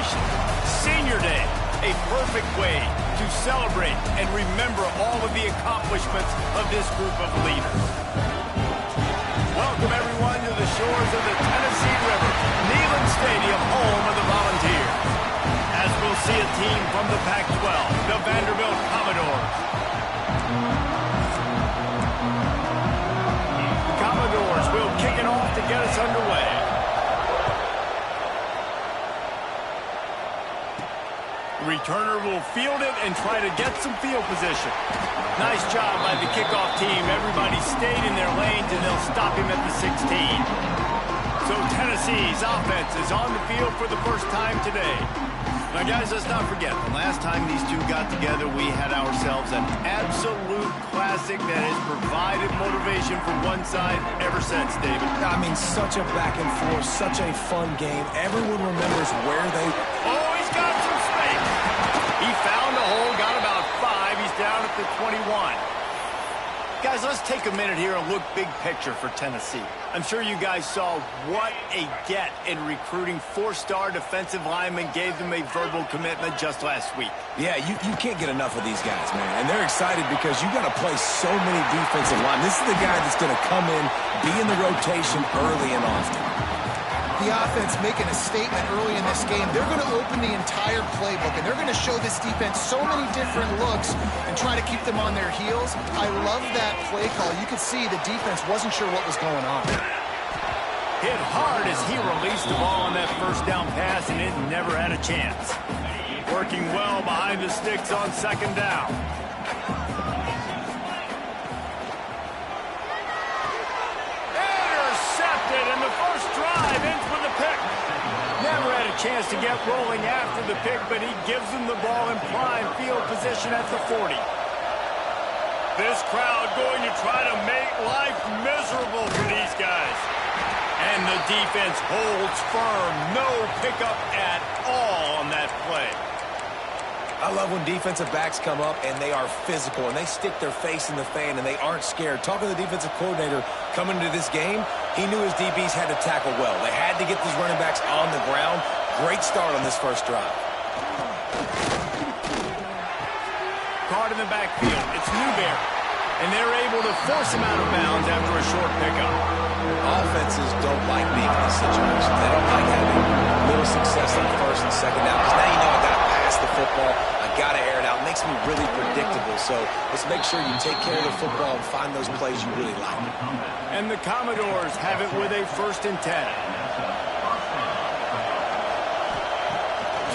celebration. Senior Day, a perfect way to celebrate and remember all of the accomplishments of this group of leaders. Welcome, everyone, to the shores of the Tennessee River, Neyland Stadium, home of the Volunteers. As we'll see a team from the Pac-12, the Vanderbilt Commodores. The Commodores will kick it off to get us underway. The returner will field it and try to get some field position. Nice job by the kickoff team. Everybody stayed in their lanes, and they'll stop him at the 16. So Tennessee's offense is on the field for the first time today. Now, guys, let's not forget, the last time these two got together, we had ourselves an absolute classic that has provided motivation for one side ever since, David. I mean, such a back and forth, such a fun game. Everyone remembers where they... Oh, he's got some space. He found a hole, got about 5. He's down at the 21. Guys, let's take a minute here and look big picture for Tennessee. I'm sure you guys saw what a get in recruiting. 4-star defensive linemen gave them a verbal commitment just last week. Yeah, you can't get enough of these guys, man. And they're excited because you got to play so many defensive line. This is the guy that's going to come in, be in the rotation early and often. The offense making a statement early in this game. They're going to open the entire playbook, and they're going to show this defense so many different looks and try to keep them on their heels. I love that play call. You could see the defense wasn't sure what was going on. Hit hard as he released the ball on that first down pass, and it never had a chance. Working well behind the sticks on second down. And the first drive ends with a pick. Never had a chance to get rolling after the pick, but he gives them the ball in prime field position at the 40. This crowd going to try to make life miserable for these guys. And the defense holds firm. No pickup at all on that play. I love when defensive backs come up and they are physical and they stick their face in the fan and they aren't scared. Talking to the defensive coordinator coming into this game, he knew his DBs had to tackle well. They had to get these running backs on the ground. Great start on this first drive. Caught in the backfield. It's Newberry. And they're able to force him out of bounds after a short pickup. Offenses don't like being in this situation. They don't like having little success on first and second down because now you know I got to pass the football. I got to air it out. It makes me really predictable. So let's make sure you take care of the football and find those plays you really like. And the Commodores have it with a 1st and 10.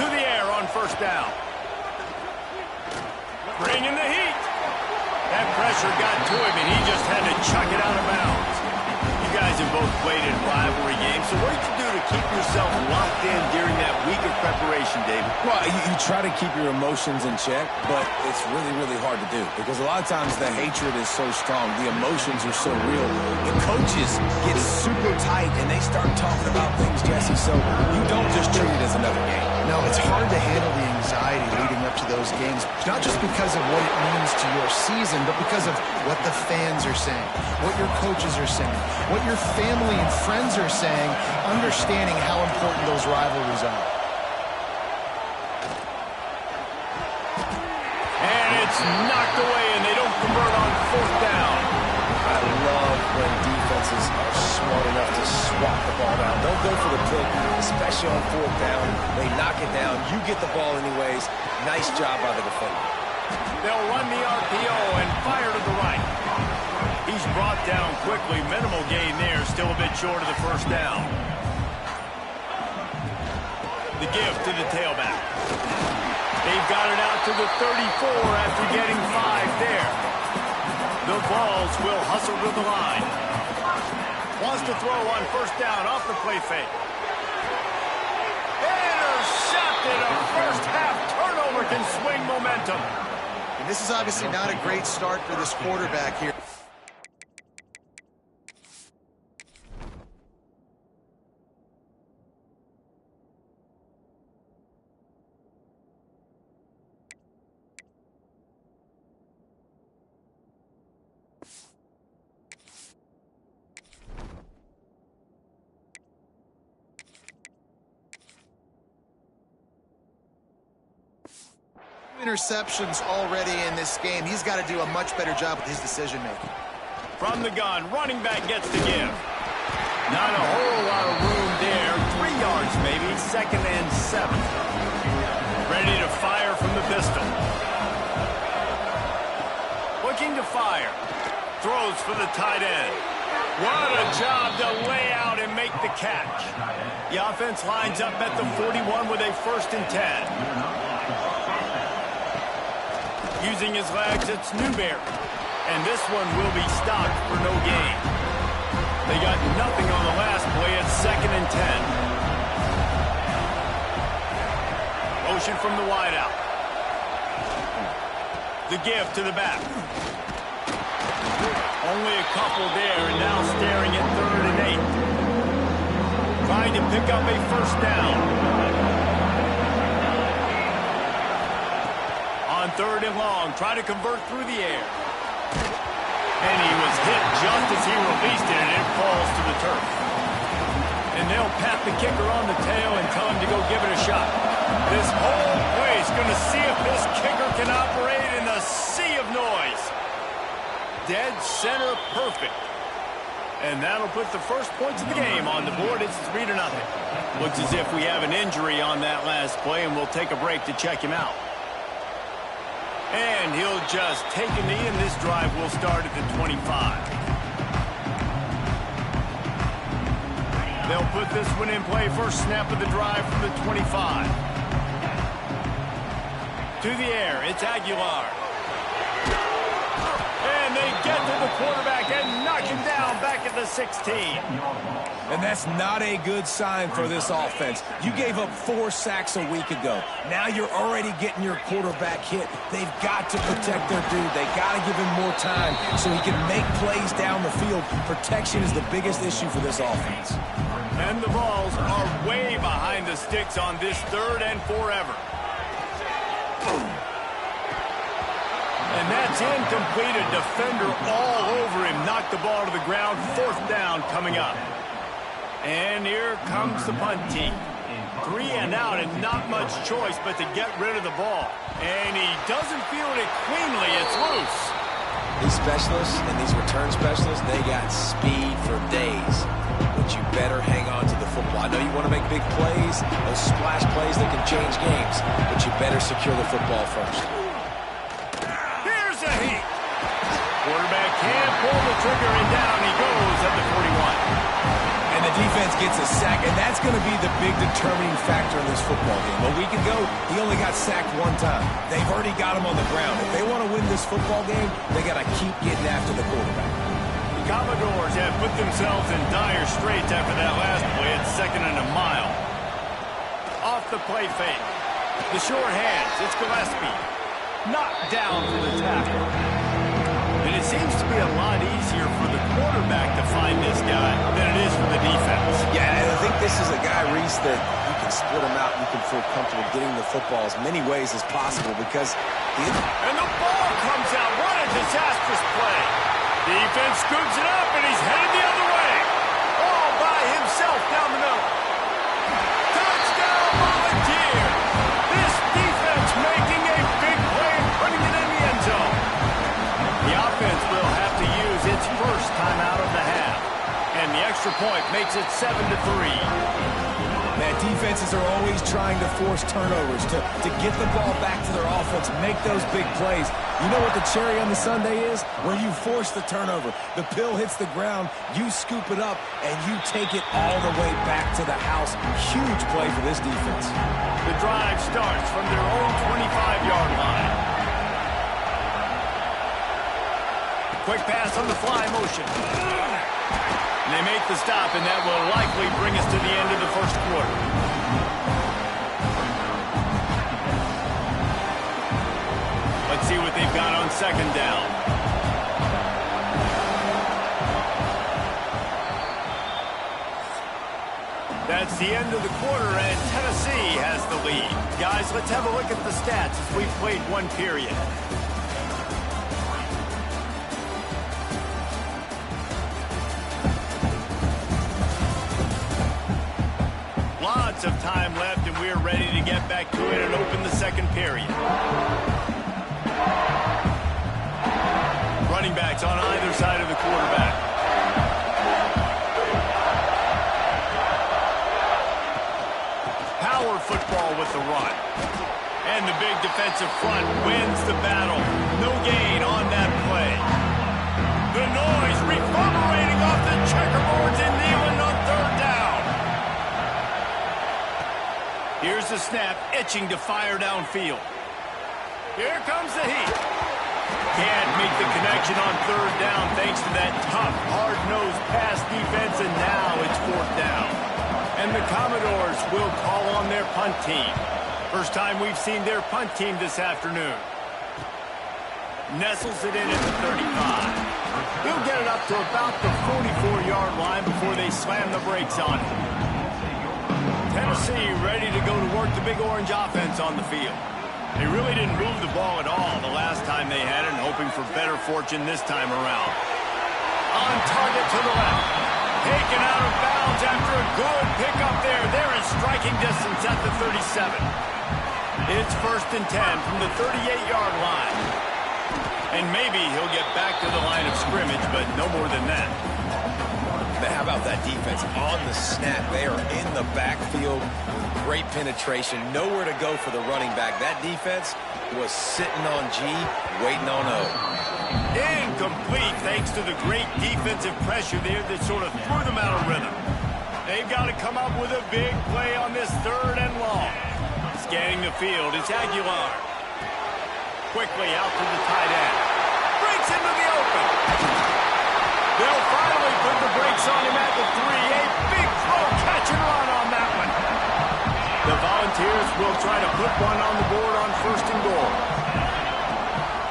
To the air on first down. Bringing the heat. That pressure got to him, and he just had to chuck it out of bounds. You guys have both played in rivalry games, so what did you do to keep yourself locked in during that week of preparation, David? Well, you try to keep your emotions in check, but it's really, really hard to do because a lot of times the hatred is so strong. The emotions are so real. The coaches get super tight, and they start talking about things, Jesse, so you don't just treat it as another game. No, it's hard to handle the anxiety leading up to those games, not just because of what it means to your season, but because of what the fans are saying, what your coaches are saying, what your family and friends are saying, understanding how important those rivalries are. And it's knocked away, and they don't convert on 4th down. I love when defenses are smart enough to swat the ball down. Don't go for the pick, especially on 4th down. They knock it down. You get the ball anyways. Nice job by the defender. They'll run the RPO and fire to the right. He's brought down quickly. Minimal gain there. Still a bit short of the 1st down. The give to the tailback. They've got it out to the 34 after getting 5 there. The Vols will hustle to the line. Wants to throw on 1st down off the play fake. Intercepted. A first half turnover can swing momentum. And this is obviously not a great start for this quarterback here. Interceptions already in this game. He's got to do a much better job with his decision-making. From the gun, running back gets the give. Not a whole lot of room there. 3 yards maybe, 2nd and 7. Ready to fire from the pistol. Looking to fire. Throws for the tight end. What a job to lay out and make the catch. The offense lines up at the 41 with a 1st and 10. Using his legs, it's Newberry. And this one will be stopped for no gain. They got nothing on the last play. It's 2nd and 10. Motion from the wideout. The give to the back. Only a couple there, and now staring at 3rd and 8. Trying to pick up a 1st down. On 3rd and long, try to convert through the air. And he was hit just as he released it, and it falls to the turf. And they'll pat the kicker on the tail and tell him to go give it a shot. This whole place going to see if this kicker can operate in the sea of noise. Dead center perfect. And that'll put the first points of the game on the board. It's 3-0. Looks as if we have an injury on that last play, and we'll take a break to check him out. And he'll just take a knee, and this drive will start at the 25. They'll put this one in play. First snap of the drive from the 25. To the air, it's Aguilar. And they get to the quarterback and knock him down back at the 16. And that's not a good sign for this offense. You gave up 4 sacks a week ago. Now you're already getting your quarterback hit. They've got to protect their dude. They got to give him more time so he can make plays down the field. Protection is the biggest issue for this offense. And the balls are way behind the sticks on this 3rd and forever. And that's incomplete. A defender all over him. Knocked the ball to the ground. 4th down coming up. And here comes the punt team. 3 and out, and not much choice but to get rid of the ball. And he doesn't field it cleanly. It's loose. These specialists and these return specialists, they got speed for days. But you better hang on to the football. I know you want to make big plays, those splash plays that can change games, but you better secure the football first. Here's a heat. Quarterback can't pull the trigger, and down he goes at the 41. And the defense gets a sack, and that's going to be the big determining factor in this football game. A week ago, he only got sacked 1 time. They've already got him on the ground. If they want to win this football game, they got to keep getting after the quarterback. The Commodores have put themselves in dire straits after that last play at 2nd and a mile. Off the play fake. The short hands. It's Gillespie. Knocked down for the tackle. And it seems to be a lot easier for the quarterback to find this guy than it is for the defense. Yeah, and I think this is a guy, Reese, that you can split him out. You can feel comfortable getting the football as many ways as possible because And the ball comes out. What a disastrous play. Defense scoops it up, and he's headed the other way. All by himself down the middle. Touchdown, Volunteer. This defense making a big play and putting it in the end zone. The offense will have to use its first timeout of the half. And the extra point makes it 7-3. Man, defenses are always trying to force turnovers to get the ball back to their offense, make those big plays. You know what the cherry on the sundae is? When you force the turnover. The pill hits the ground, you scoop it up, and you take it all the way back to the house. Huge play for this defense. The drive starts from their own 25-yard line. Quick pass on the fly motion. And they make the stop, and that will likely bring us to the end of the first quarter. Let's see what they've got on 2nd down. That's the end of the quarter, and Tennessee has the lead. Guys, let's have a look at the stats as we've played 1 period. Of time time left, and we're ready to get back to it and open the second period. Running backs on either side of the quarterback. Power football with the run. And the big defensive front wins the battle. No gain on that play. The noise reverberating off the checkerboards in Neyland on third down. Here's the snap, itching to fire downfield. Here comes the heat. Can't make the connection on third down thanks to that tough, hard-nosed pass defense, and now it's fourth down. And the Commodores will call on their punt team. First time we've seen their punt team this afternoon. Nestles it in at the 35. He'll get it up to about the 44-yard line before they slam the brakes on it. Tennessee ready to go to work the Big Orange offense on the field. They really didn't move the ball at all the last time they had it, and hoping for better fortune this time around. On target to the left. Taken out of bounds after a good pickup there. They're in striking distance at the 37. It's 1st and 10 from the 38-yard line. And maybe he'll get back to the line of scrimmage, but no more than that. Man, how about that defense on the snap? They are in the backfield. Great penetration. Nowhere to go for the running back. That defense was sitting on G, waiting on O. Incomplete thanks to the great defensive pressure there that sort of threw them out of rhythm. They've got to come up with a big play on this 3rd and long. Scanning the field, it's Aguilar. Quickly out to the tight end. Breaks into the open. They'll finally put the brakes on him at the 3. A big throw, catch and run on that one. The Volunteers will try to put one on the board on 1st and goal.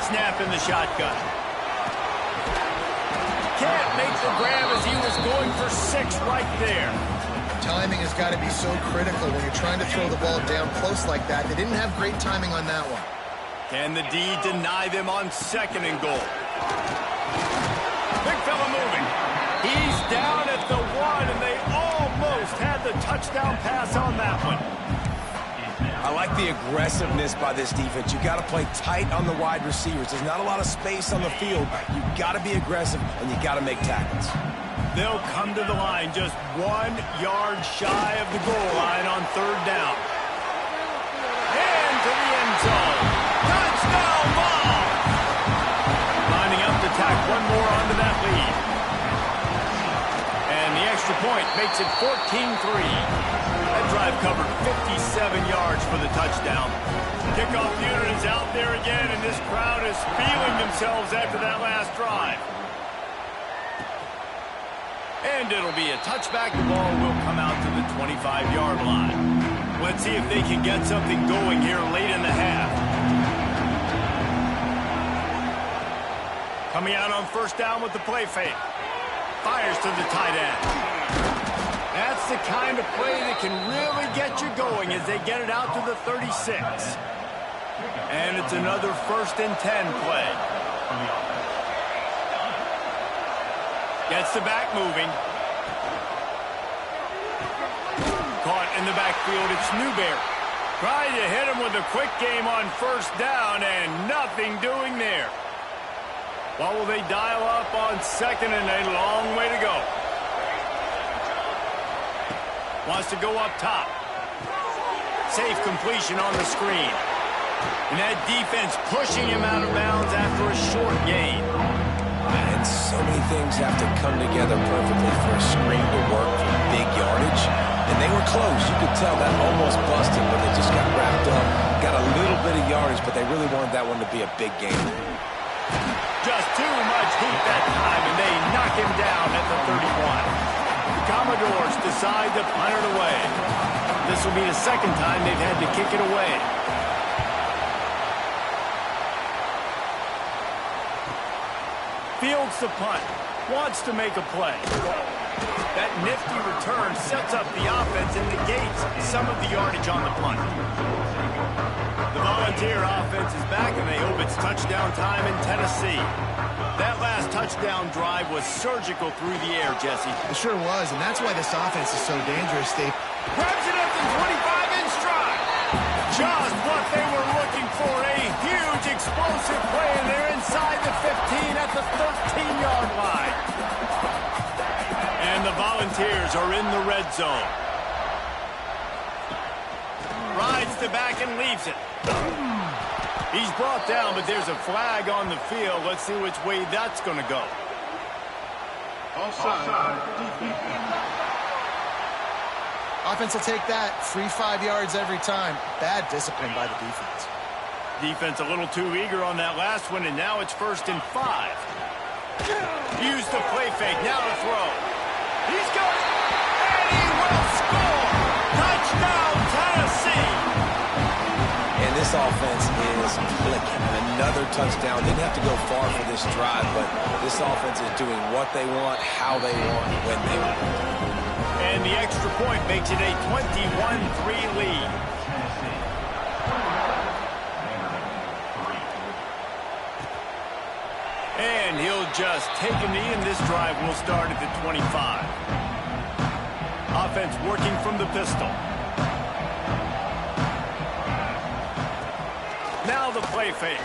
Snap in the shotgun. Can't make the grab as he was going for 6 right there. Timing has got to be so critical when you're trying to throw the ball down close like that. They didn't have great timing on that one. Can the D deny them on 2nd and goal? Big fella moving. He's down at the 1, and they almost had the touchdown pass on that one. I like the aggressiveness by this defense. You got to play tight on the wide receivers. There's not a lot of space on the field. You got to be aggressive, and you got to make tackles. They'll come to the line just 1 yard shy of the goal line on 3rd down. Into the end zone. Touchdown ball! Lining up to tack one more onto that lead. And the extra point makes it 14-3. That drive covered 57 yards for the touchdown. Kickoff unit is out there again, and this crowd is feeling themselves after that last drive. And it'll be a touchback. The ball will come out to the 25-yard line. Let's see if they can get something going here late in the half. Coming out on 1st down with the play fake. Fires to the tight end. That's the kind of play that can really get you going as they get it out to the 36. And it's another 1st and 10 play. Gets the back moving. Caught in the backfield, it's Newberry. Trying to hit him with a quick game on 1st down, and nothing doing there. What will they dial up on 2nd, and a long way to go. Wants to go up top. Safe completion on the screen. And that defense pushing him out of bounds after a short gain. And so many things have to come together perfectly for a screen to work for big yardage. And they were close. You could tell that almost busted, but they just got wrapped up. Got a little bit of yardage, but they really wanted that one to be a big game. Just too much heat that time, and they knock him down at the 31. The Commodores decide to punt it away. This will be the 2nd time they've had to kick it away. Fields the punt. Wants to make a play. That nifty return sets up the offense and negates some of the yardage on the punt. The Volunteer offense is back, and they hope it's touchdown time in Tennessee. That last touchdown drive was surgical through the air, Jesse. It sure was, and that's why this offense is so dangerous. They grabs it up to 25 just what they were looking for. A huge explosive play, and they're inside the 15 at the 13-yard line. And the Volunteers are in the red zone. Rides the back and leaves it. He's brought down, but there's a flag on the field. Let's see which way that's going to go. Offside. Offense will take that. Free 5 yards every time. Bad discipline by the defense. Defense a little too eager on that last one, and now it's 1st and 5. Use the play fake. Now to throw. He's got it, and he will score. Touchdown, Tennessee. And this offense is clicking. Another touchdown. Didn't have to go far for this drive, but this offense is doing what they want, how they want, when they want. And the extra point makes it a 21-3 lead. And he'll just take a knee, and this drive will start at the 25. Offense working from the pistol. Now the play fake.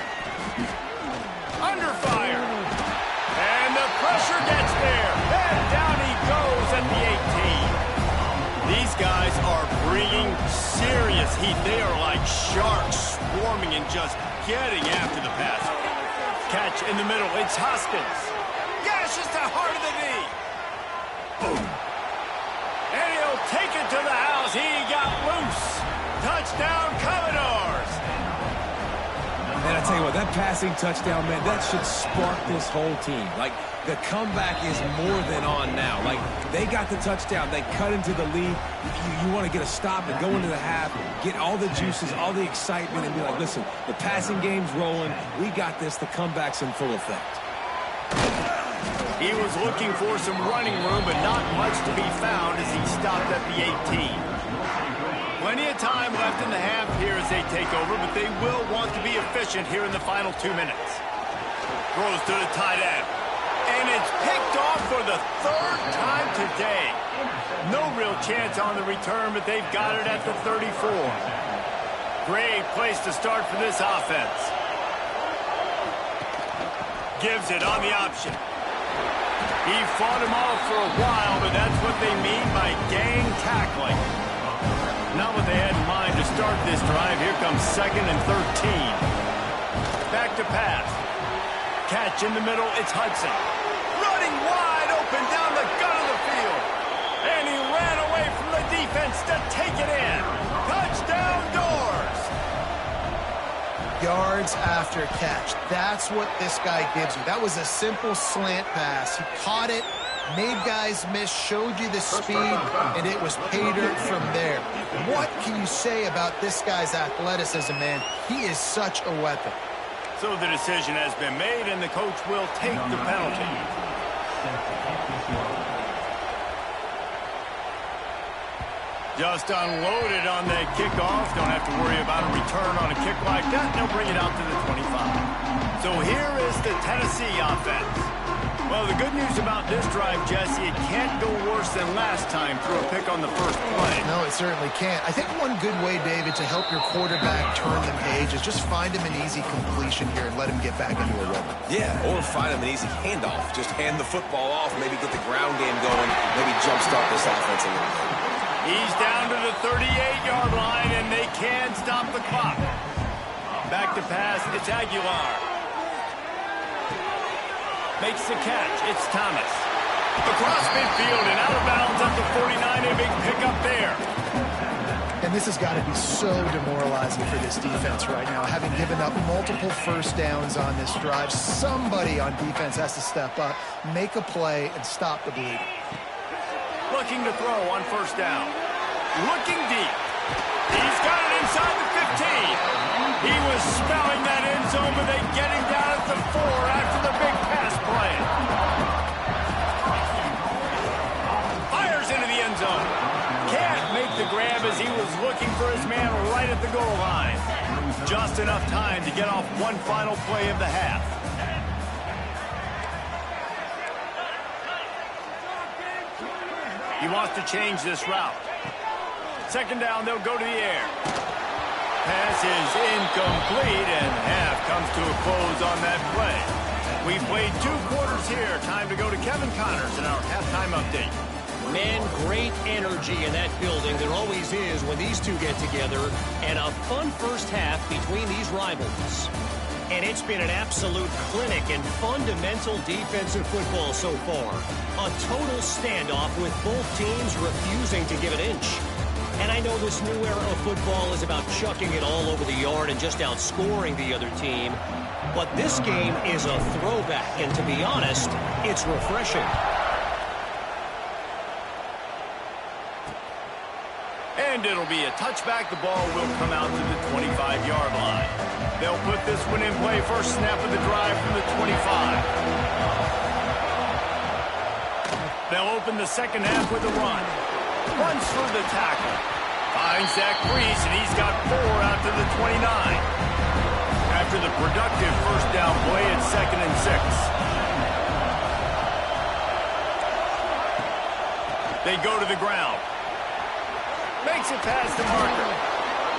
Under fire. And the pressure gets there. And down he goes at the 18. These guys are bringing serious heat. They are like sharks swarming and just getting after the passer. Catch in the middle. It's Hoskins. Gashes the heart of the knee. Boom. And he'll take it to the house. He got loose. Touchdown, Commodores. And I tell you what, that passing touchdown, man, that should spark this whole team. Like, the comeback is more than on now. Like, they got the touchdown. They cut into the lead. You want to get a stop and go into the half, get all the juices, all the excitement, and be like, listen, the passing game's rolling. We got this. The comeback's in full effect. He was looking for some running room, but not much to be found as he stopped at the 18. Plenty of time left in the half here as they take over, but they will want to be efficient here in the final 2 minutes. Throws to the tight end. And it's picked off for the 3rd time today. No real chance on the return, but they've got it at the 34. Great place to start for this offense. Gives it on the option. He fought him off for a while, but that's what they mean by gang tackling. Not what they had in mind to start this drive. Here comes 2nd and 13. Back to pass. Catch in the middle. It's Hudson. Running wide open down the gut of the field. And he ran away from the defense to take it in. Touchdown, Doors. Yards after catch. That's what this guy gives you. That was a simple slant pass. He caught it, made guys miss, showed you the speed, and it was pay dirt from there. What can you say about this guy's athleticism, man? He is such a weapon. So the decision has been made, and the coach will take the penalty. Just unloaded on the kickoff. Don't have to worry about a return on a kick like that. They'll bring it out to the 25. So here is the Tennessee offense. Well, the good news about this drive, Jesse, it can't go worse than last time through a pick on the first play. No, it certainly can't. I think one good way, David, to help your quarterback turn the page is just find him an easy completion here and let him get back into a rhythm. Yeah, or find him an easy handoff. Just hand the football off, maybe get the ground game going, maybe jumpstart this offense a little bit. He's down to the 38-yard line, and they can stop the clock. Back to pass, it's Aguilar. Makes the catch, it's Thomas. Across midfield and out of bounds at the 49, a big pickup there. And this has got to be so demoralizing for this defense right now. Having given up multiple first downs on this drive, somebody on defense has to step up, make a play, and stop the bleeding. Looking to throw on first down. Looking deep. He's got it inside the 15. He was spelling that end zone, but they get him down at the 4 after the big pass play. Fires into the end zone. Can't make the grab as he was looking for his man right at the goal line. Just enough time to get off one final play of the half. He wants to change this route. 2nd down, they'll go to the air. pass is incomplete, and half comes to a close on that play. We played 2 quarters here. Time to go to Kevin Connors in our halftime update. Man, great energy in that building. There always is when these two get together. And a fun first half between these rivals. And it's been an absolute clinic in fundamental defensive football so far. A total standoff with both teams refusing to give an inch. And I know this new era of football is about chucking it all over the yard and just outscoring the other team. But this game is a throwback, and to be honest, it's refreshing. And it'll be a touchback. The ball will come out to the 25-yard line. They'll put this one in play. First snap of the drive from the 25. They'll open the second half with a run. Runs through the tackle. Finds Zach Brees, and he's got 4 out to the 29. After the productive first down play, it's 2nd and 6. They go to the ground. Makes it past the marker.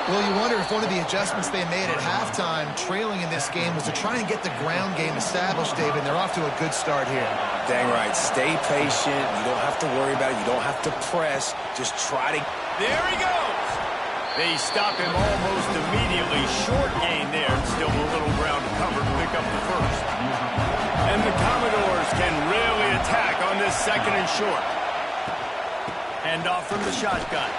Well, you wonder if one of the adjustments they made at halftime, trailing in this game, was to try and get the ground game established, David. And they're off to a good start here. Dang right. Stay patient. You don't have to worry about it. You don't have to press. Just try to... There he goes. They stop him almost immediately. Short gain there. Still a little ground to cover to pick up the first. And the Commodores can really attack on this 2nd and short. Hand off from the shotgun.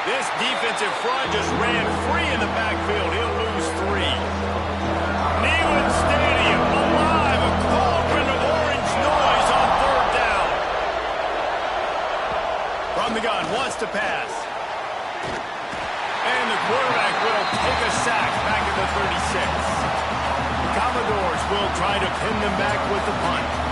This defensive front just ran free in the backfield. He'll lose 3. Neyland Stadium alive. A cauldron of orange noise on 3rd down. From the gun, wants to pass. And the quarterback will take a sack back at the 36. The Commodores will try to pin them back with the punt.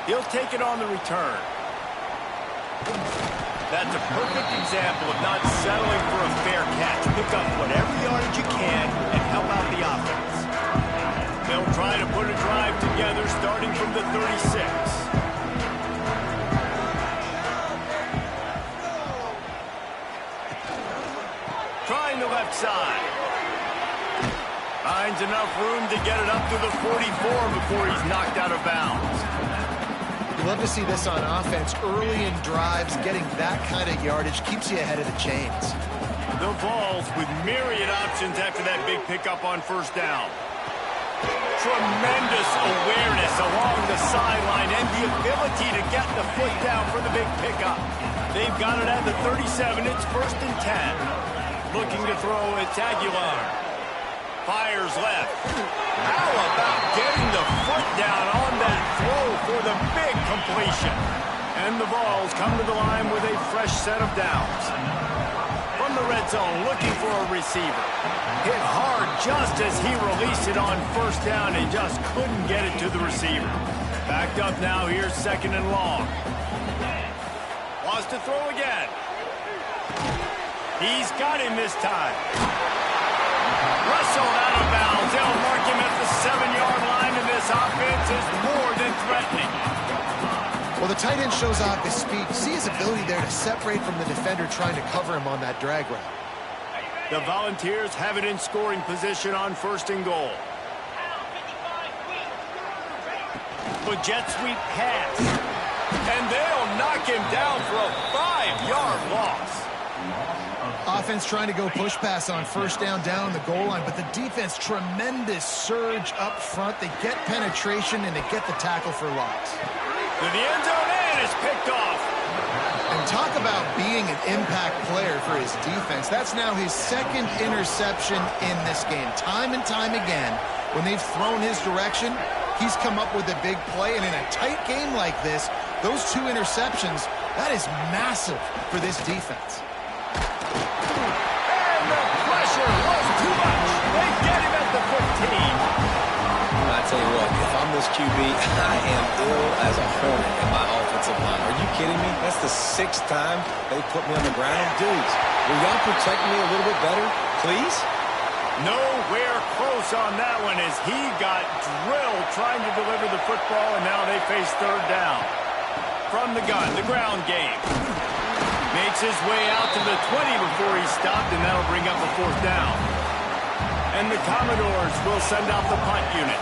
He'll take it on the return. That's a perfect example of not settling for a fair catch. Pick up whatever yardage you can and help out the offense. They'll try to put a drive together starting from the 36. Trying the left side. Finds enough room to get it up to the 44 before he's knocked out of bounds. You love to see this on offense. Early in drives, getting that kind of yardage keeps you ahead of the chains. The Vols with myriad options after that big pickup on first down. Tremendous awareness along the sideline and the ability to get the foot down for the big pickup. They've got it at the 37. It's 1st and 10. Looking to throw, it's Aguilar. Fires left. How about getting the foot down on that throw for the big completion? And the Vols come to the line with a fresh set of downs. From the red zone, looking for a receiver. Hit hard just as he released it on first down and just couldn't get it to the receiver. Backed up now, here's 2nd and long. Wants to throw again. He's got him this time. Wrestled out of bounds. They'll mark him at the 7-yard line, and this offense is more than threatening. Well, the tight end shows off his speed. See his ability there to separate from the defender trying to cover him on that drag route. The Volunteers have it in scoring position on 1st and goal. The jet sweep pass. And they'll knock him down for a 5-yard loss. Offense trying to go push pass on first down on the goal line, but the defense, tremendous surge up front. They get penetration, and they get the tackle for loss. To the end zone, and it's picked off. And talk about being an impact player for his defense. That's now his 2nd interception in this game. Time and time again, when they've thrown his direction, he's come up with a big play. And in a tight game like this, those 2 interceptions, that is massive for this defense. And the pressure was too much. They get him at the 15. I tell you what, if I'm this QB, I am ill as a hornet in my offensive line. Are you kidding me? That's the 6th time they put me on the ground. Dudes, will y'all protect me a little bit better, please? Nowhere close on that one as he got drilled trying to deliver the football, and now they face 3rd down. from the gun, the ground game. Makes his way out to the 20 before he's stopped, and that'll bring up a 4th down. And the Commodores will send out the punt unit.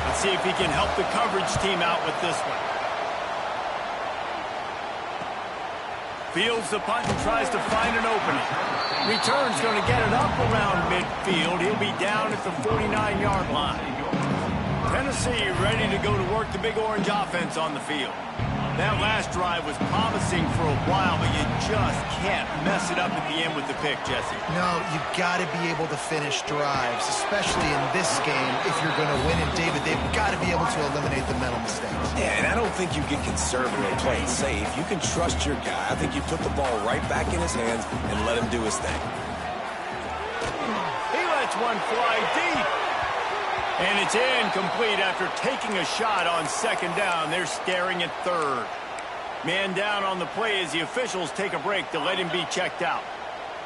Let's see if he can help the coverage team out with this one. Fields the punt and tries to find an opening. Return's going to get it up around midfield. He'll be down at the 49-yard line. Tennessee ready to go to work the Big Orange offense on the field. That last drive was promising for a while, but you just can't mess it up at the end with the pick, Jesse. No, you've got to be able to finish drives, especially in this game if you're going to win. And David, they've got to be able to eliminate the mental mistakes. Yeah, and I don't think you get conservative and play it safe. You can trust your guy. I think you put the ball right back in his hands and let him do his thing. He lets one fly deep. And it's incomplete after taking a shot on 2nd down. They're staring at 3rd. Man down on the play as the officials take a break to let him be checked out.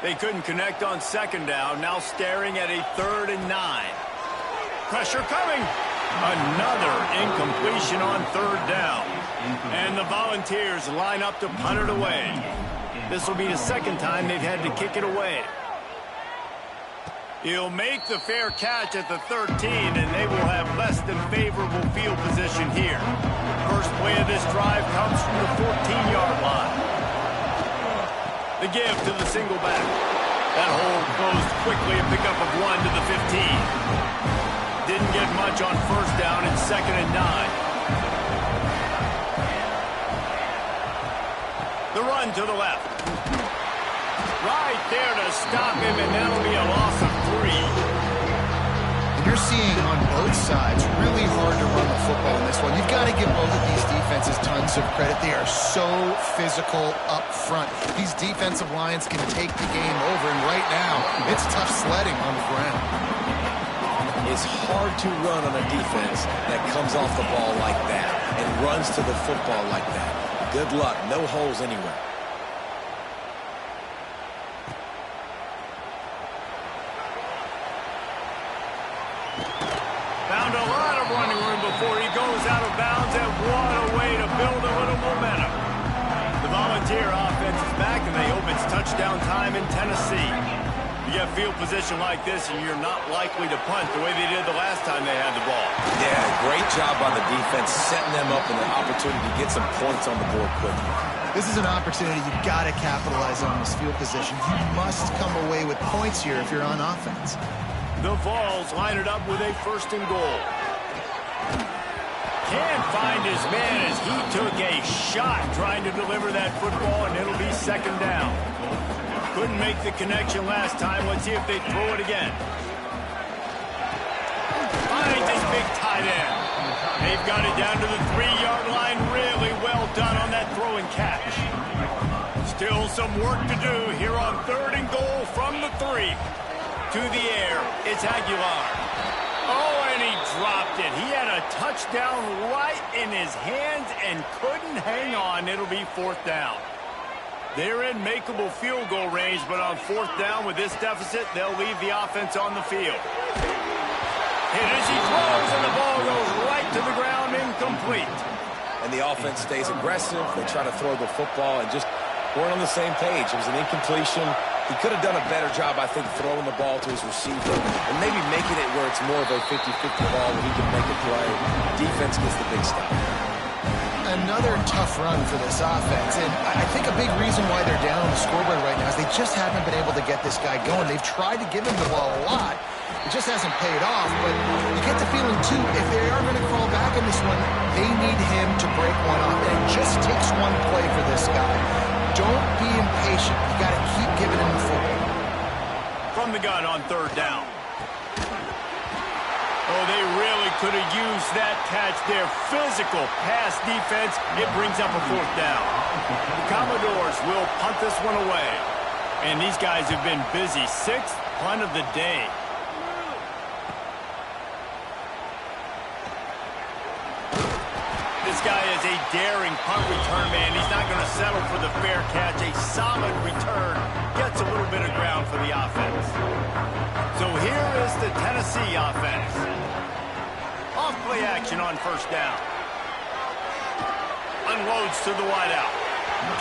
They couldn't connect on 2nd down, now staring at a 3rd and 9. Pressure coming. Another incompletion on 3rd down. And the Volunteers line up to punt it away. This will be the 2nd time they've had to kick it away. He'll make the fair catch at the 13, and they will have less than favorable field position here. First play of this drive comes from the 14-yard line. The give to the single back. That hole closed quickly, a pickup of 1 to the 15. Didn't get much on 1st down and 2nd and 9. The run to the left. Right there to stop him, and that'll be a loss of 3. And you're seeing on both sides really hard to run the football in this one. You've got to give both of these defenses tons of credit. They are so physical up front. These defensive lines can take the game over, and right now, it's tough sledding on the ground. It's hard to run on a defense that comes off the ball like that and runs to the football like that. Good luck. No holes anywhere. Found a lot of running room before he goes out of bounds, and what a way to build a little momentum. The Volunteer offense is back, and they hope it's touchdown time in Tennessee. You get field position like this, and you're not likely to punt the way they did the last time they had the ball. Yeah, great job by the defense, setting them up in the opportunity to get some points on the board quickly. This is an opportunity you've got to capitalize on this field position. You must come away with points here if you're on offense. The Vols line it up with a 1st and goal. Can't find his man as he took a shot trying to deliver that football, and it'll be 2nd down. Couldn't make the connection last time. Let's see if they throw it again. Finds his big tight end. They've got it down to the 3-yard line. Really well done on that throw and catch. Still some work to do here on 3rd and goal from the 3. To the air, it's Aguilar. Oh, and he dropped it. He had a touchdown right in his hands and couldn't hang on. It'll be 4th down. They're in makeable field goal range, but on 4th down with this deficit, they'll leave the offense on the field. Hit as he throws, and the ball goes right to the ground, incomplete. And the offense stays aggressive. They try to throw the football and just weren't on the same page. It was an incompletion. He could have done a better job, I think, throwing the ball to his receiver and maybe making it where it's more of a 50-50 ball where he can make a play. Defense gets the big stop. Another tough run for this offense, and I think a big reason why they're down on the scoreboard right now is they just haven't been able to get this guy going. They've tried to give him the ball a lot. It just hasn't paid off, but you get the feeling, too, if they are going to crawl back in this one, they need him to break one off, and it just takes one play for this guy. Don't be impatient. You got to keep giving him the football. From the gun on 3rd down. Oh, they really could have used that catch there. Physical pass defense. It brings up a 4th down. The Commodores will punt this one away. And these guys have been busy. 6th punt of the day. This guy is a daring punt return man. He's not going to settle for the fair catch. A solid return. Gets a little bit of ground for the offense. So here is the Tennessee offense. Off play action on 1st down. A unloads to the wideout.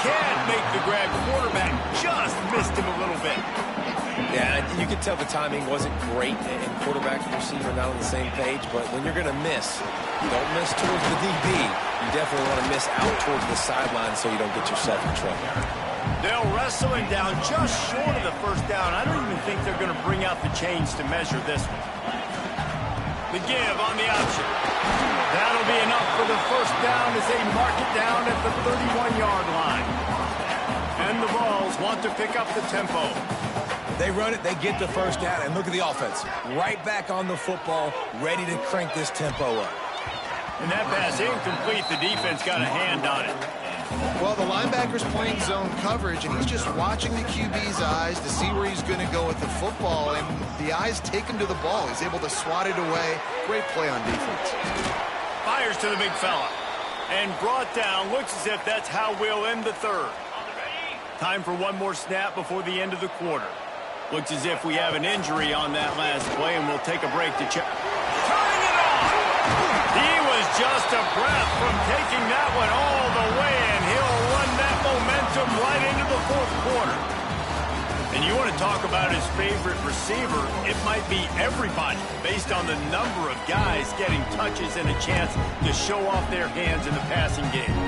Can't make the grab. Quarterback just missed him a little bit. Yeah, you can tell the timing wasn't great, and quarterback and receiver not on the same page, but when you're going to miss, you don't miss towards the DB. You definitely want to miss out towards the sideline so you don't get yourself in trouble. They'll wrestle him down just short of the first down. I don't even think they're going to bring out the chains to measure this one. The give on the option. That'll be enough for the first down as they mark it down at the 31-yard line. And the Vols want to pick up the tempo. They run it, they get the first down, and look at the offense. Right back on the football, ready to crank this tempo up. And that pass incomplete. The defense got a hand on it. Well, the linebacker's playing zone coverage, and he's just watching the QB's eyes to see where he's going to go with the football, and the eyes take him to the ball. He's able to swat it away. Great play on defense. Fires to the big fella. And brought down. Looks as if that's how we'll end the third. Time for one more snap before the end of the quarter. Looks as if we have an injury on that last play, and we'll take a break to check. Turning it on! He was just a breath from taking that one all the way, and he'll run that momentum right into the fourth quarter. And you want to talk about his favorite receiver, it might be everybody, based on the number of guys getting touches and a chance to show off their hands in the passing game.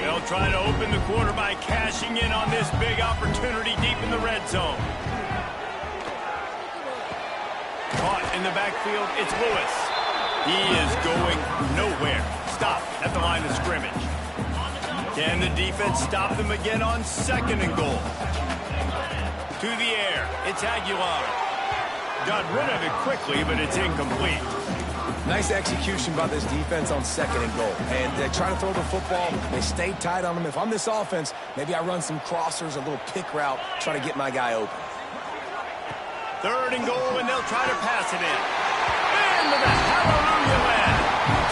They'll try to open the quarter by cashing in on this big opportunity deep in the red zone. Caught in the backfield, it's Lewis. He is going nowhere. Stop at the line of scrimmage. Can the defense stop them again on second and goal? To the air, it's Aguilar. Got rid of it quickly, but it's incomplete. Nice execution by this defense on second and goal. And they're trying to throw the football. They stay tight on him. If I'm this offense, maybe I run some crossers, a little pick route, try to get my guy open. Third and goal, and they'll try to pass it in. Into the hallelujah land.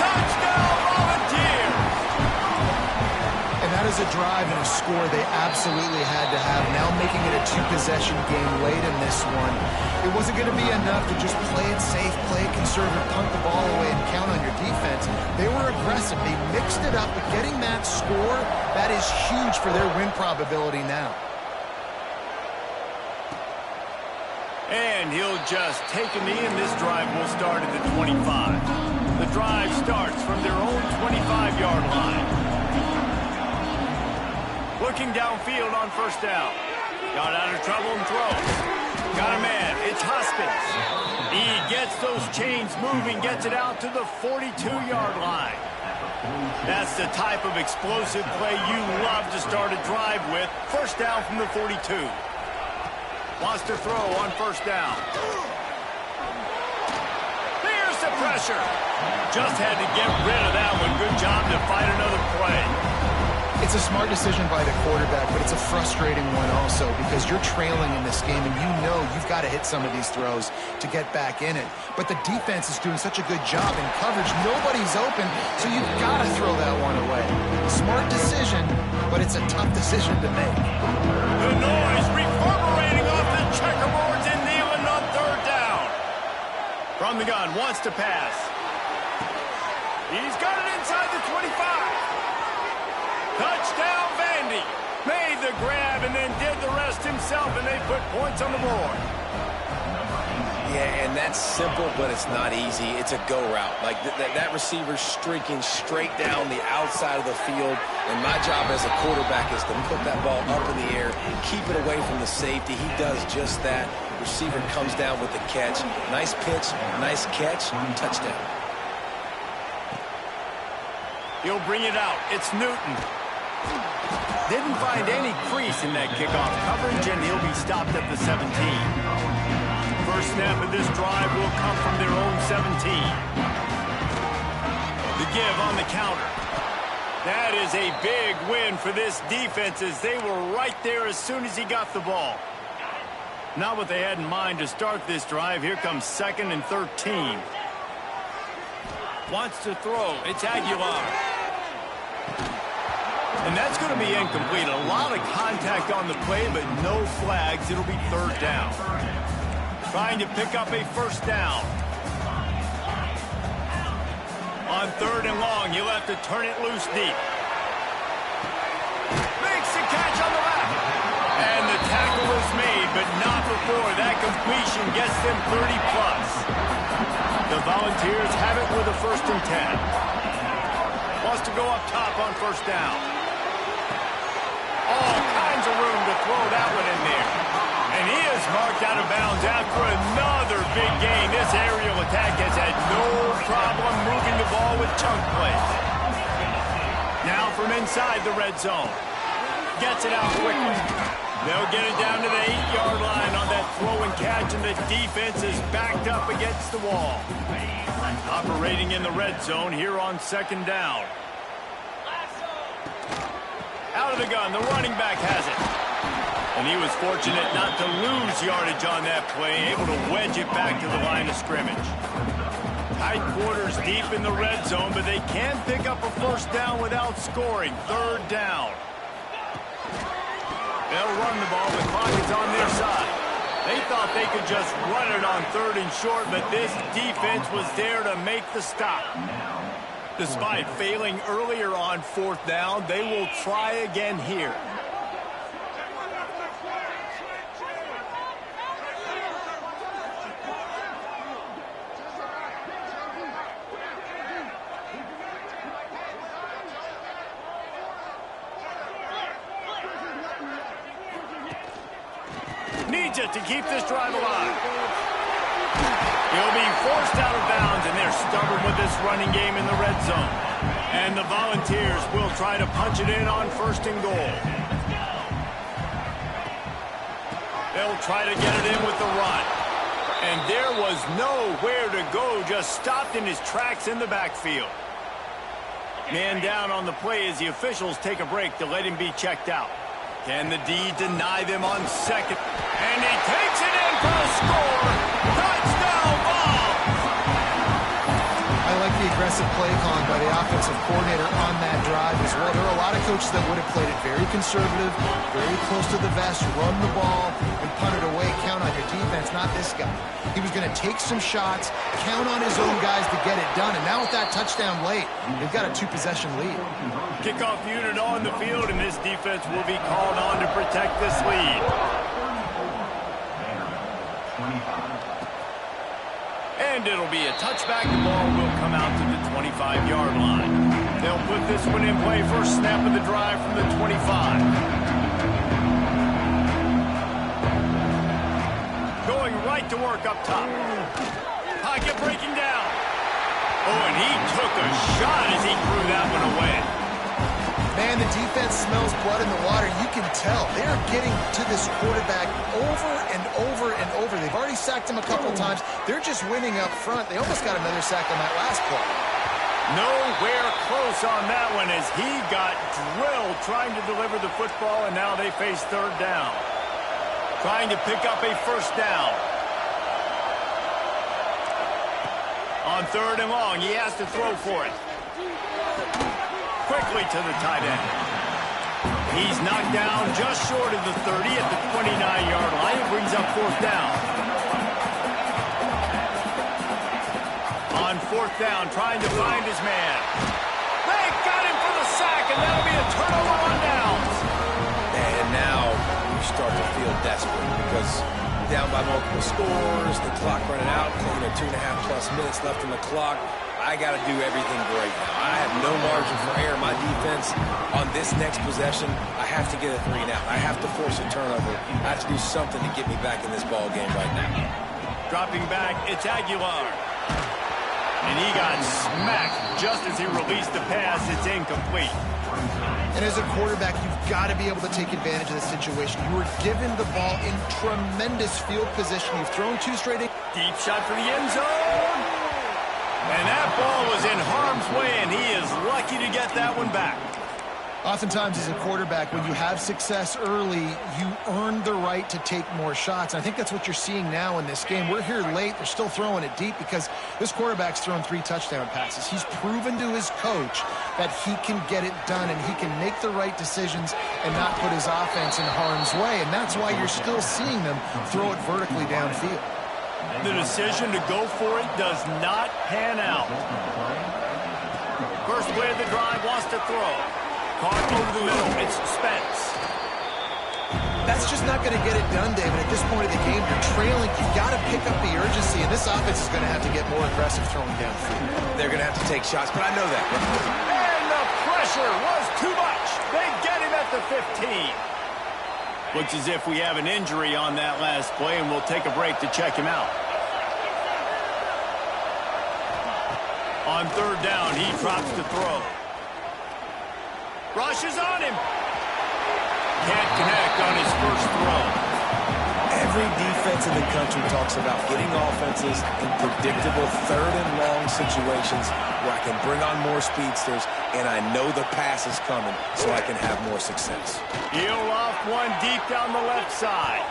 Touchdown, Volunteers! And that is a drive and a score they absolutely had to have. Now making it a two-possession game late in this one. It wasn't going to be enough to just play it safe, play it conservative, punt the ball away, and count on your defense. They were aggressive. They mixed it up, but getting that score, that is huge for their win probability now. And he'll just take a knee, and this drive will start at the 25. The drive starts from their own 25-yard line. Looking downfield on first down. Got out of trouble and throws. Got a man. It's Hoskins. He gets those chains moving, gets it out to the 42-yard line. That's the type of explosive play you love to start a drive with. First down from the 42. Wants to throw on first down. There's the pressure. Just had to get rid of that one. Good job to fight another play. It's a smart decision by the quarterback, but it's a frustrating one also because you're trailing in this game and you know you've got to hit some of these throws to get back in it. But the defense is doing such a good job in coverage. Nobody's open, so you've got to throw that one away. Smart decision, but it's a tough decision to make. The noise reverberating off the checkerboards and Nealon on third down. From the gun, wants to pass. He's got it inside the 25. Touchdown, Vandy. Made the grab and then did the rest himself, and they put points on the board. Yeah, and that's simple, but it's not easy. It's a go route. Like that receiver's streaking straight down the outside of the field, and my job as a quarterback is to put that ball up in the air, keep it away from the safety. He does just that. Receiver comes down with the catch. Nice pitch, nice catch, touchdown. He'll bring it out. It's Newton. Didn't find any crease in that kickoff coverage, and he'll be stopped at the 17. First snap of this drive will come from their own 17. The give on the counter. That is a big win for this defense as they were right there as soon as he got the ball. Not what they had in mind to start this drive. Here comes second and 13. Wants to throw. It's Aguilar. And that's going to be incomplete. A lot of contact on the play, but no flags. It'll be third down. Trying to pick up a first down. On third and long, you'll have to turn it loose deep. completion gets them 30+. The Volunteers have it with a 1st and 10. Wants to go up top on 1st down. All kinds of room to throw that one in there. And he is marked out of bounds after another big gain. This aerial attack has had no problem moving the ball with chunk plays. Now from inside the red zone. Gets it out quickly. They'll get it down to the 8-yard line on that throw and catch, and the defense is backed up against the wall. Operating in the red zone here on 2nd down. Out of the gun, the running back has it. And he was fortunate not to lose yardage on that play, able to wedge it back to the line of scrimmage. Tight quarters deep in the red zone, but they can pick up a 1st down without scoring. 3rd down. They'll run the ball. The clock is on their side. They thought they could just run it on 3rd and short, but this defense was there to make the stop. Despite failing earlier on 4th down, they will try again here. Needs it to keep this drive alive. He'll be forced out of bounds, and they're stubborn with this running game in the red zone. And the Volunteers will try to punch it in on 1st and goal. They'll try to get it in with the run. And there was nowhere to go, just stopped in his tracks in the backfield. Man down on the play as the officials take a break to let him be checked out. Can the D deny them on 2nd? And he takes it in for a score. Touchdown, Vols! I like the aggressive play calling by the offensive coordinator on that drive as well. There are a lot of coaches that would have played it very conservative, very close to the vest, run the ball, and punt it away. Count on your defense, not this guy. He was going to take some shots, count on his own guys to get it done. And now with that touchdown late, they've got a 2-possession lead. Kickoff unit on the field, and this defense will be called on to protect this lead. And it'll be a touchback. The ball will come out to the 25-yard line. They'll put this one in play. First snap of the drive from the 25. Going right to work up top. Pocket breaking down. Oh, and he took a shot as he threw that one away. Man, the defense smells blood in the water. You can tell. They are getting to this quarterback over and over and over. They've already sacked him a couple times. They're just winning up front. They almost got another sack on that last play. Nowhere close on that one as he got drilled trying to deliver the football, and now they face 3rd down. Trying to pick up a 1st down. On 3rd and long, he has to throw for it. Quickly to the tight end. He's knocked down just short of the 30 at the 29-yard line. It brings up 4th down. On 4th down, trying to find his man. They got him for the sack, and that'll be a turnover on downs. And now you start to feel desperate because down by multiple scores, the clock running out, 2.5+ minutes left on the clock. I got to do everything great now. I have no margin for error. My defense on this next possession, I have to get a 3 and out. I have to force a turnover. I have to do something to get me back in this ball game right now. Dropping back, it's Aguilar. And he got smacked just as he released the pass. It's incomplete. And as a quarterback, you've got to be able to take advantage of the situation. You were given the ball in tremendous field position. You've thrown 2 straight. Deep shot for the end zone. And that ball was in harm's way, and he is lucky to get that one back. Oftentimes as a quarterback, when you have success early, you earn the right to take more shots. And I think that's what you're seeing now in this game. We're here late. They're still throwing it deep because this quarterback's thrown 3 touchdown passes. He's proven to his coach that he can get it done and he can make the right decisions and not put his offense in harm's way. And that's why you're still seeing them throw it vertically downfield. The decision to go for it does not pan out. First play of the drive, wants to throw. Caught over the middle. It's Spence. That's just not going to get it done, David. At this point of the game, you're trailing. You've got to pick up the urgency, and this offense is going to have to get more aggressive throwing downfield. They're going to have to take shots, but I know that. And the pressure was too much. They get him at the 15. Looks as if we have an injury on that last play, and we'll take a break to check him out. On third down, he drops to throw. Rushes on him. Can't connect on his first throw. Every defense in the country talks about getting offenses in predictable third and long situations where I can bring on more speedsters and I know the pass is coming so I can have more success. He'll off one deep down the left side.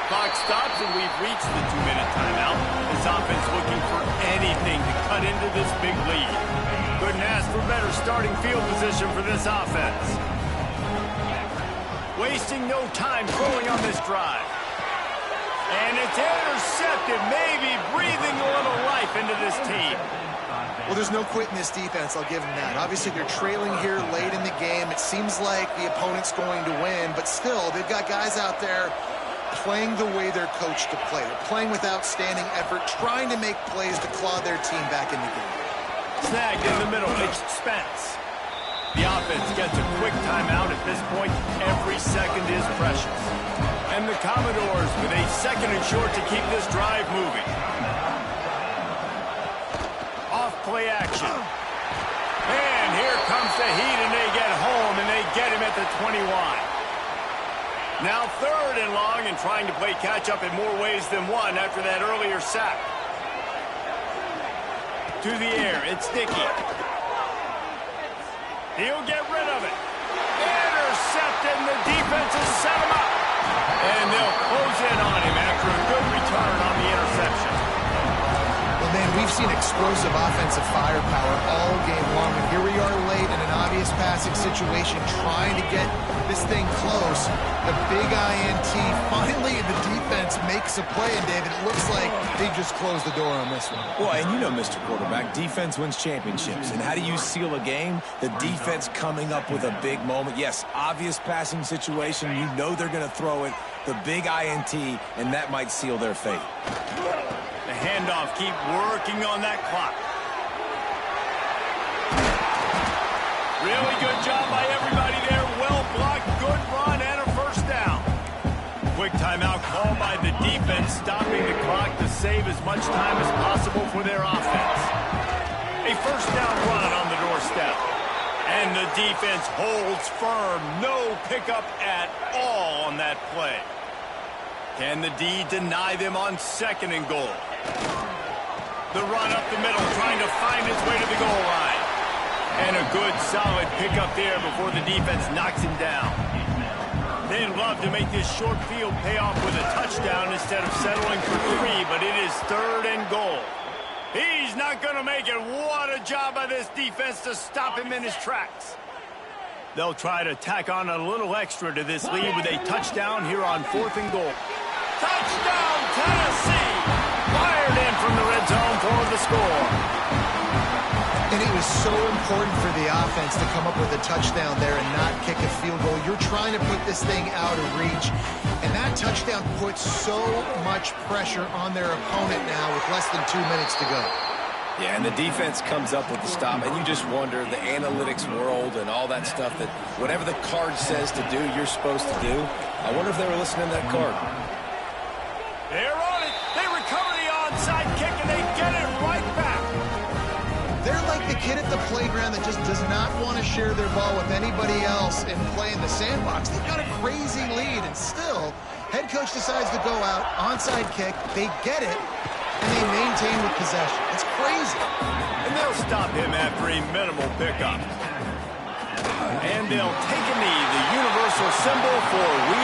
Clock stops and we've reached the 2-minute timeout. This offense looking for anything to cut into this big lead. Couldn't ask for better starting field position for this offense. Wasting no time throwing on this drive. And it's intercepted, maybe breathing a little life into this team. Well, there's no quitting this defense, I'll give them that. Obviously, they're trailing here late in the game. It seems like the opponent's going to win, but still, they've got guys out there playing the way they're coached to play. They're playing with outstanding effort, trying to make plays to claw their team back in the game. Snagged in the middle, it's Spence. The offense gets a quick timeout at this point. Every second is precious. And the Commodores with a second and short to keep this drive moving. Off-play action. And here comes the heat, and they get home, and they get him at the 21. Now third and long, and trying to play catch-up in more ways than one after that earlier sack. To the air, it's Dickey. He'll get rid of it. Intercepted, and the defense has set him up. And they'll close in on him after a good return on the interception. Well, man, we've seen explosive offensive firepower all game long, and here we are late in an obvious passing situation trying to get this thing close. The big INT, finally the defense makes a play, and David, it looks like they just closed the door on this one. Well, and you know, Mr. Quarterback, defense wins championships. And how do you seal a game? The defense coming up with a big moment. Yes, obvious passing situation. You know they're going to throw it. The big INT, and that might seal their fate. The handoff, keep working on that clock. Really good job by everybody there. Well blocked, good run, and a first down. Quick timeout called by the defense, stopping the clock to save as much time as possible for their offense. A first down run on the doorstep. And the defense holds firm. No pickup at all on that play. Can the D deny them on second and goal? The run up the middle, trying to find his way to the goal line. And a good, solid pickup there before the defense knocks him down. They'd love to make this short field pay off with a touchdown instead of settling for 3, but it is third and goal. He's not going to make it. What a job by this defense to stop him in his tracks. They'll try to tack on a little extra to this lead with a touchdown here on 4th and goal. Touchdown, Tennessee! Fired in from the red zone for the score. And it was so important for the offense to come up with a touchdown there and not kick a field goal. You're trying to put this thing out of reach, and that touchdown puts so much pressure on their opponent now with less than 2 minutes to go. Yeah, and the defense comes up with the stop, and you just wonder, the analytics world and all that stuff, that whatever the card says to do, you're supposed to do. I wonder if they were listening to that card. They're on it. They recover the onside kick, and they get it right back. They're like the kid at the playground that just does not want to share their ball with anybody else and play in the sandbox. They've got a crazy lead, and still, head coach decides to go out, onside kick, they get it, and they maintain with possession. It's crazy. And they'll stop him after a minimal pickup. And they'll take a knee, the universal symbol for we